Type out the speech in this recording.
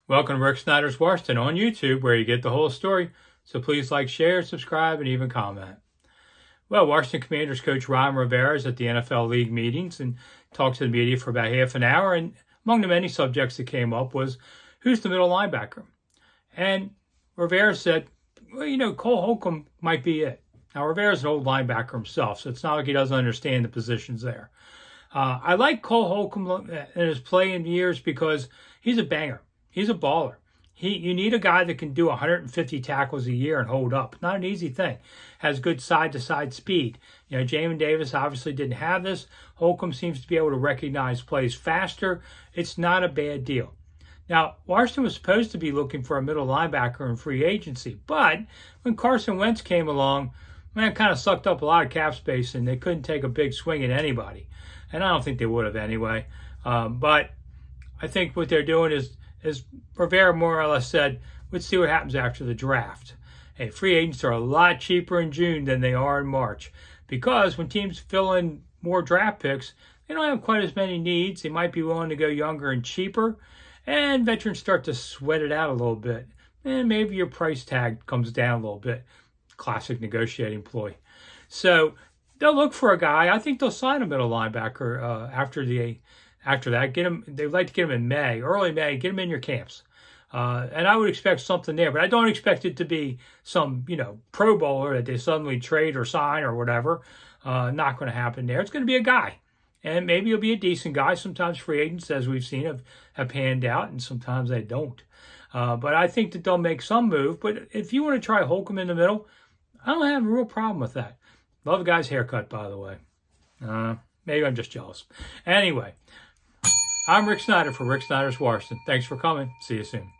Welcome to Rick Snider's Washington on YouTube, where you get the whole story. So please like, share, subscribe, and even comment. Well, Washington Commanders coach Ron Rivera is at the NFL League meetings and talked to the media for about half an hour. And among the many subjects that came up was, who's the middle linebacker? And Rivera said, well, Cole Holcomb might be it. Now, Rivera's an old linebacker himself, so it's not like he doesn't understand the positions there. I like Cole Holcomb in his playing years because he's a banger. He's a baller. You need a guy that can do 150 tackles a year and hold up. Not an easy thing. Has good side-to-side speed. Jamin Davis obviously didn't have this. Holcomb seems to be able to recognize plays faster. It's not a bad deal. Now, Washington was supposed to be looking for a middle linebacker in free agency, but when Carson Wentz came along, man, kind of sucked up a lot of cap space, and they couldn't take a big swing at anybody. And I don't think they would have anyway. But I think what they're doing is Rivera more or less said, let's see what happens after the draft. Hey, free agents are a lot cheaper in June than they are in March, because when teams fill in more draft picks, they don't have quite as many needs. They might be willing to go younger and cheaper, and veterans start to sweat it out a little bit. And maybe your price tag comes down a little bit. Classic negotiating ploy. So they'll look for a guy. I think they'll sign a middle linebacker after that. They'd like to get him in May, early May, get him in your camps. And I would expect something there, but I don't expect it to be some, Pro Bowler that they suddenly trade or sign or whatever. Not going to happen there. It's going to be a guy. And maybe he'll be a decent guy. Sometimes free agents, as we've seen, have panned out, and sometimes they don't. But I think that they'll make some move. But if you want to try Holcomb in the middle, I don't have a real problem with that. Love the guy's haircut, by the way. Maybe I'm just jealous. Anyway, I'm Rick Snider for Rick Snider's Washington. Thanks for coming. See you soon.